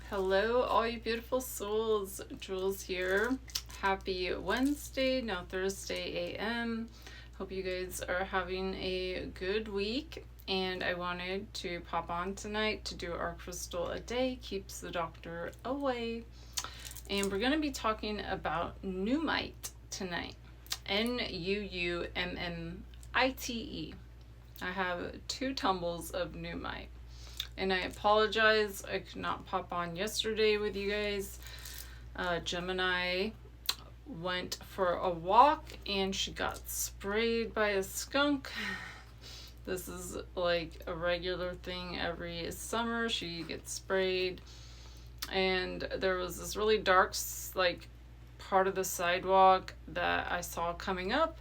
Hello, all you beautiful souls. Jules here. Happy Wednesday, now Thursday AM. Hope you guys are having a good week. And I wanted to pop on tonight to do our crystal a day, keeps the doctor away. And we're going to be talking about Nuumite tonight. Nuummite. I have 2 tumbles of Nuumite. And I apologize, I could not pop on yesterday with you guys. Gemini went for a walk and she got sprayed by a skunk. This is like a regular thing every summer. She gets sprayed. And there was this really dark, like, part of the sidewalk that I saw coming up.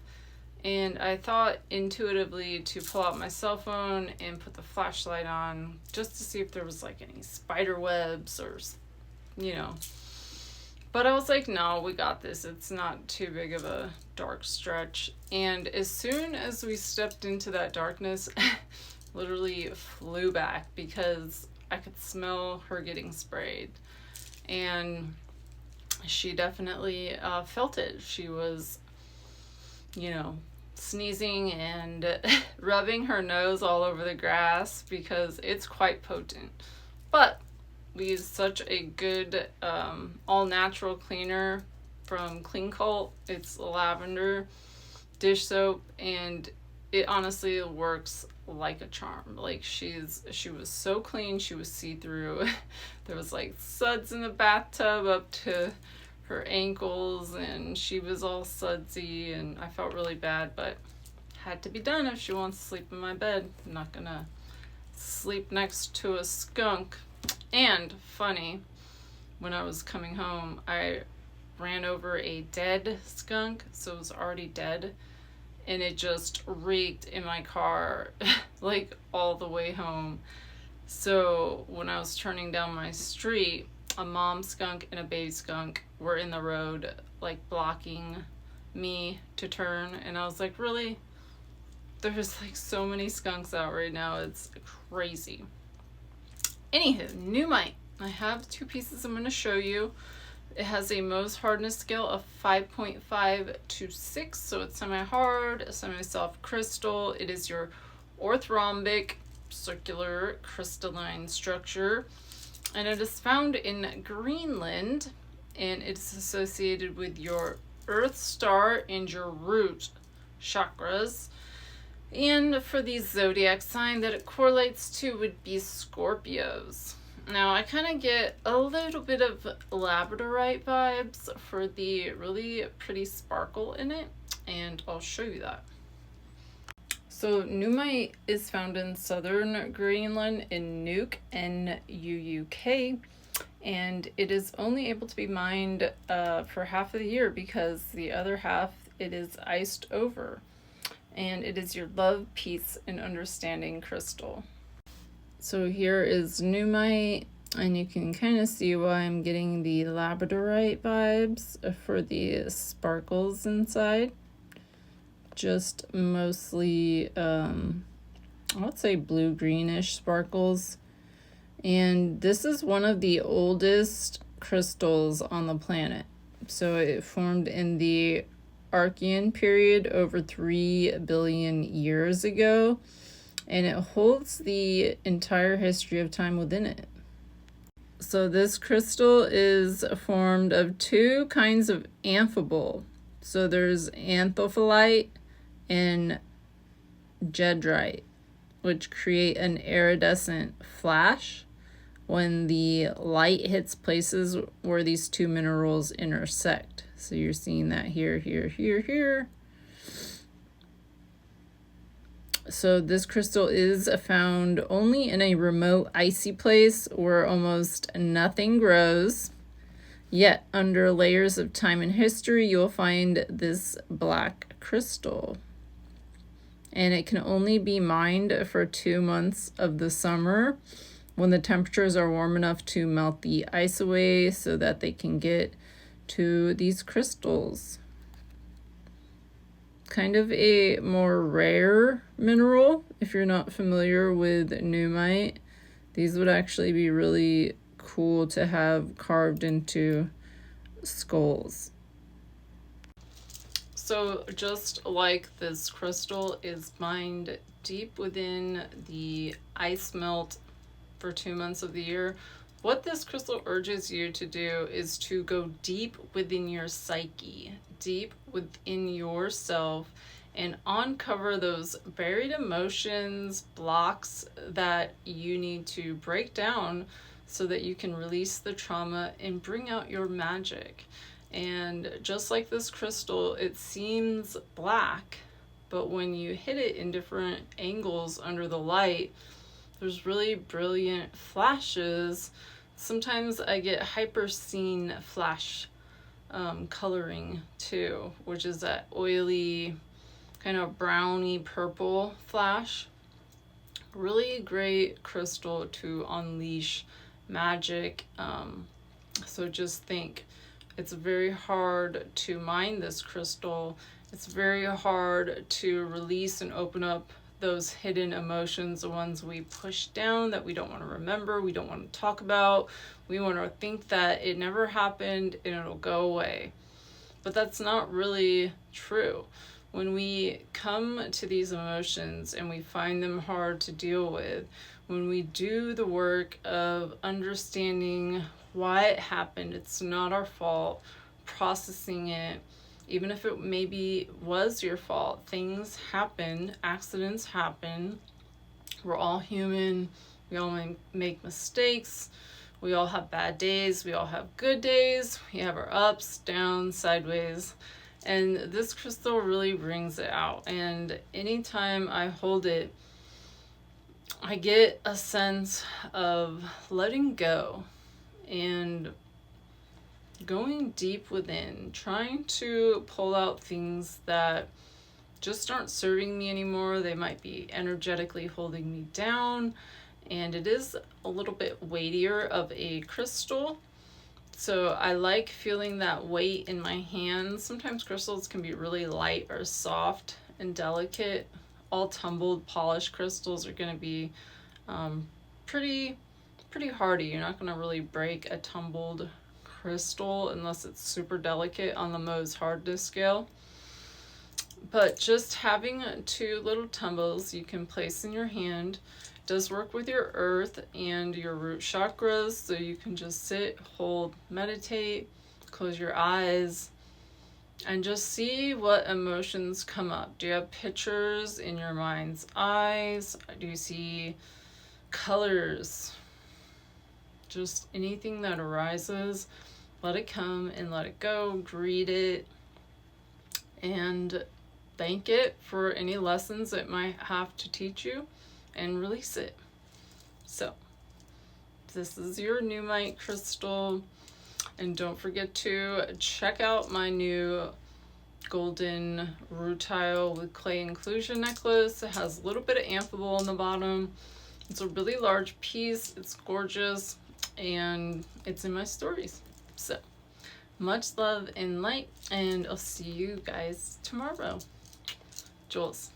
And I thought intuitively to pull out my cell phone and put the flashlight on just to see if there was like any spider webs or, you know. But I was like, no, we got this. It's not too big of a dark stretch. And as soon as we stepped into that darkness, literally flew back because I could smell her getting sprayed. And she definitely felt it. She was, you know, sneezing and rubbing her nose all over the grass because it's quite potent. But we use such a good all-natural cleaner from Clean Cult. It's lavender dish soap, and it honestly works like a charm. Like, she was so clean, she was see-through. There was like suds in the bathtub up to her ankles, and she was all sudsy, and I felt really bad, but had to be done if she wants to sleep in my bed. I'm not gonna sleep next to a skunk. And funny, when I was coming home, I ran over a dead skunk, so it was already dead, and it just reeked in my car like all the way home. So when I was turning down my street, a mom skunk and a baby skunk were in the road, like blocking me to turn. And I was like, really? There's like so many skunks out right now. It's crazy. Anywho, Nuumite. I have 2 pieces I'm going to show you. It has a Mohs hardness scale of 5.5 to 6. So it's semi-hard, a semi-soft crystal. It is your orthorhombic circular crystalline structure. And it is found in Greenland, and it's associated with your Earth star and your root chakras. And for the zodiac sign that it correlates to would be Scorpios. Now, I kind of get a little bit of labradorite vibes for the really pretty sparkle in it, and I'll show you that. So Nuumite is found in southern Greenland in Nuuk, N-U-U-K, and it is only able to be mined for half of the year because the other half it is iced over. And it is your love, peace, and understanding crystal. So here is Nuumite, and you can kind of see why I'm getting the labradorite vibes for the sparkles inside. Just mostly, I would say blue-greenish sparkles. And this is one of the oldest crystals on the planet. So it formed in the Archean period over 3 billion years ago. And it holds the entire history of time within it. So this crystal is formed of 2 kinds of amphibole. So there's anthophyllite and jedrite, which create an iridescent flash when the light hits places where these 2 minerals intersect. So you're seeing that here, here, here, here. So this crystal is found only in a remote icy place where almost nothing grows. Yet, under layers of time and history, you'll find this black crystal. And it can only be mined for 2 months of the summer when the temperatures are warm enough to melt the ice away so that they can get to these crystals. Kind of a more rare mineral if you're not familiar with Nuumite. These would actually be really cool to have carved into skulls. So just like this crystal is mined deep within the ice melt for 2 months of the year, what this crystal urges you to do is to go deep within your psyche, deep within yourself, and uncover those buried emotions, blocks that you need to break down so that you can release the trauma and bring out your magic. And just like this crystal, it seems black, but when you hit it in different angles under the light, there's really brilliant flashes. Sometimes I get hyperscene flash coloring too, which is that oily kind of browny purple flash. Really great crystal to unleash magic. So just think, it's very hard to mine this crystal. It's very hard to release and open up those hidden emotions, the ones we push down that we don't want to remember, we don't want to talk about. We want to think that it never happened and it'll go away. But that's not really true. When we come to these emotions and we find them hard to deal with, when we do the work of understanding why it happened, it's not our fault, processing it, even if it maybe was your fault, things happen, accidents happen, we're all human, we all make mistakes, we all have bad days, we all have good days, we have our ups, downs, sideways, and this crystal really brings it out. And anytime I hold it, I get a sense of letting go and going deep within, trying to pull out things that just aren't serving me anymore. They might be energetically holding me down, and it is a little bit weightier of a crystal. So I like feeling that weight in my hands. Sometimes crystals can be really light or soft and delicate. All tumbled, polished crystals are going to be pretty hardy. You're not going to really break a tumbled crystal unless it's super delicate on the Mohs hardness scale. But just having 2 little tumbles you can place in your hand does work with your earth and your root chakras, so you can just sit, hold, meditate, close your eyes, and just see what emotions come up. Do you have pictures in your mind's eyes? Do you see colors? Just anything that arises, let it come and let it go. Greet it and thank it for any lessons it might have to teach you, and release it. So this is your Nuumite crystal, and don't forget to check out my new golden rutile with clay inclusion necklace. It has a little bit of amphibole on the bottom. It's a really large piece, it's gorgeous, and it's in my stories. So much love and light, and I'll see you guys tomorrow. Jules.